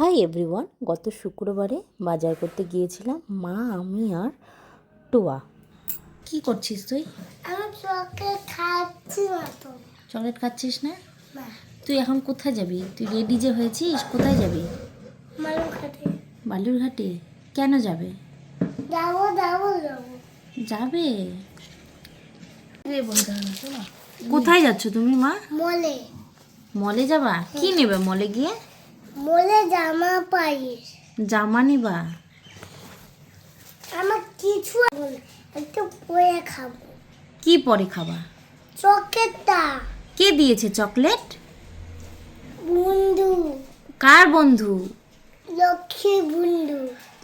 Hi everyone, গত শুক্রবারে বাজার করতে গিয়েছিলাম মা, আমি আর টুয়া। কি করছিস তুই? আমি চকলেট খাচ্ছি না তো। চকলেট খাচ্ছিস না? তুই এখন কোথায় যাবি? তুই রেডি যে হয়েছিস, কোথায় যাবি? বালুরঘাটে। বালুরঘাটে কেন যাবে? যাবো যাবো যাবো যাবে? কোথায় যাচ্ছ তুমি মা? মলে। মলে যাবা? কি নেবে মলে গিয়ে? মলে জামা পাইস। জামা নিবা? আমার কিছু একটু পরে খাবো। কি পরে খাবা? চকলেটটা। কে দিয়েছে চকলেট? বন্ধু। কার বন্ধু? লক্ষ্মী বন্ধু।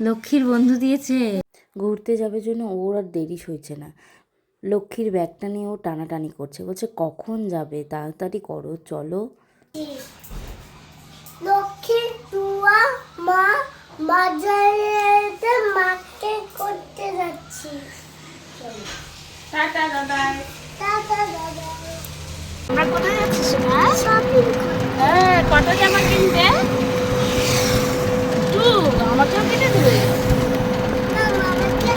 লক্ষ্মীর বন্ধু দিয়েছে। ঘুরতে যাবে জন্য ওর আর দেরি সইছে না। লক্ষ্মীর ব্যাগটা নিয়ে ও টানাটানি করছে, বলছে কখন যাবে, তাড়াতাড়ি করো, চলো। লক্ষ্মী টুয়া মা বাজারে মার্কেট করতে যাচ্ছি। টাটা দাদা। টাটা দাদা। আমরা কোথায় যাচ্ছিস না? শপিং করতে। হ্যাঁ, কত জামা কিনতে? আমাকেও কিনে দেবে? না মামাকে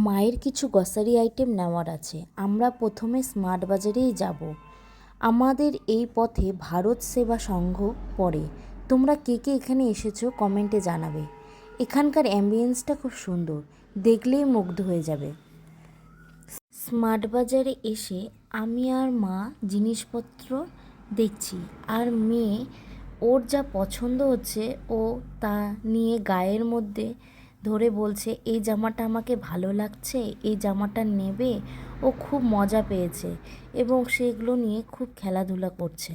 মায়ের কিছু গ্রসারি আইটেম নেওয়ার আছে। আমরা প্রথমে স্মার্ট বাজারেই যাব। আমাদের এই পথে ভারত সেবা সংঘ পড়ে। তোমরা কে কে এখানে এসেছো কমেন্টে জানাবে। এখানকার অ্যাম্বিয়েন্সটা খুব সুন্দর, দেখলেই মুগ্ধ হয়ে যাবে। স্মার্ট বাজারে এসে আমি আর মা জিনিসপত্র দেখছি, আর মেয়ে ওর যা পছন্দ হচ্ছে ও তা নিয়ে গায়ের মধ্যে ধরে বলছে এই জামাটা আমাকে ভালো লাগছে, এই জামাটা নেবে। ও খুব মজা পেয়েছে এবং সেগুলো নিয়ে খুব খেলাধুলা করছে।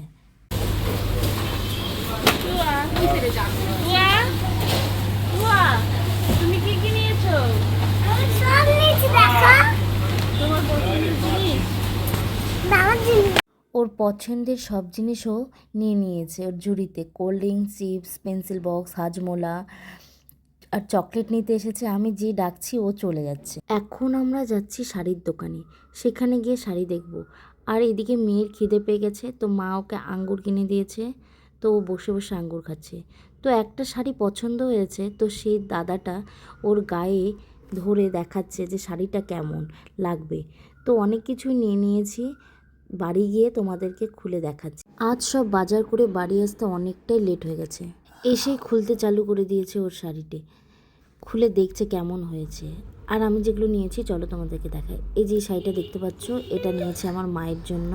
তুমি কি কি নিয়েছো? আমি সব নিয়েছি দেখো। তোমার পছন্দের জিনিস? আমার জিনিস। ওর পছন্দের সব জিনিসও নিয়ে নিয়েছে। ওর ঝুড়িতে cold drink, chips, pencil box, Hajmola আর চকলেট নিতে এসেছে। আমি যে ডাকছি ও চলে যাচ্ছে। এখন আমরা যাচ্ছি শাড়ির দোকানে, সেখানে গিয়ে শাড়ি দেখব। আর এদিকে মেয়ের খিদে পেয়ে গেছে, তো মা ওকে আঙ্গুর কিনে দিয়েছে, তো ও বসে বসে আঙ্গুর খাচ্ছে। তো একটা শাড়ি পছন্দ হয়েছে, তো সেই দাদাটা ওর গায়ে ধরে দেখাচ্ছে যে শাড়িটা কেমন লাগবে। তো অনেক কিছুই নিয়ে নিয়েছি, বাড়ি গিয়ে তোমাদেরকে খুলে দেখাচ্ছি। আজ সব বাজার করে বাড়ি আসতে অনেকটাই লেট হয়ে গেছে। এসেই খুলতে চালু করে দিয়েছে ওর শাড়িটি, খুলে দেখছে কেমন হয়েছে। আর আমি যেগুলো নিয়েছি চলো তোমাদেরকে দেখাই। এই যে শাড়িটা দেখতে পাচ্ছ, এটা নিয়েছি আমার মায়ের জন্য।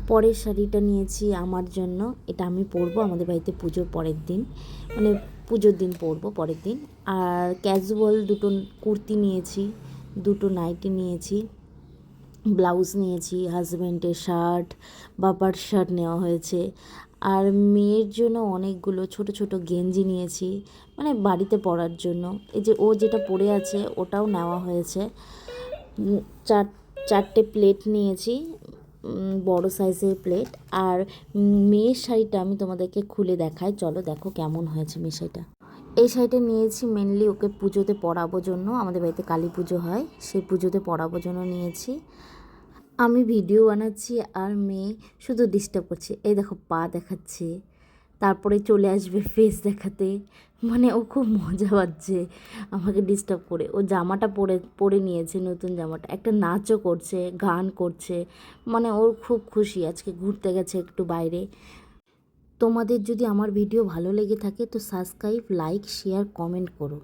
পরের শাড়িটা নিয়েছি আমার জন্য, এটা আমি পরবো আমাদের বাড়িতে পুজোর পরের দিন, মানে পুজোর দিন পরবো পরের দিন। আর ক্যাজুয়াল দুটো কুর্তি নিয়েছি, দুটো নাইটি নিয়েছি, ব্লাউজ নিয়েছি, হাজব্যান্ডের শার্ট, বাবার শার্ট নেওয়া হয়েছে। আর মেয়ের জন্য অনেকগুলো ছোট ছোট গেঞ্জি নিয়েছি, মানে বাড়িতে পরার জন্য। এই যে ও যেটা পরে আছে ওটাও নেওয়া হয়েছে। চারটে প্লেট নিয়েছি, বড় সাইজের প্লেট। আর মেয়ের শাড়িটা আমি তোমাদেরকে খুলে দেখাই, চলো দেখো কেমন হয়েছে মেয়ের শাড়িটা। এই শাড়িটা নিয়েছি মেনলি ওকে পুজোতে পরাবো জন্য, আমাদের বাড়িতে কালী পুজো হয়, সেই পুজোতে পরাবো জন্য নিয়েছি। আমি ভিডিও বানাচ্ছি আর মেয়ে শুধু ডিস্টার্ব করছে, এই দেখো পা দেখাচ্ছে, তারপরে চলে আসবে ফেস দেখাতে। মানে ও খুব মজা পাচ্ছে আমাকে ডিস্টার্ব করে। ও জামাটা পরে নিয়েছে, নতুন জামাটা, একটা নাচও করছে, গান করছে, মানে ওর খুব খুশি। আজকে ঘুরতে গেছে একটু বাইরে। তোমাদের যদি আমার ভিডিও ভালো লেগে থাকে তো সাবস্ক্রাইব, লাইক, শেয়ার, কমেন্ট করো।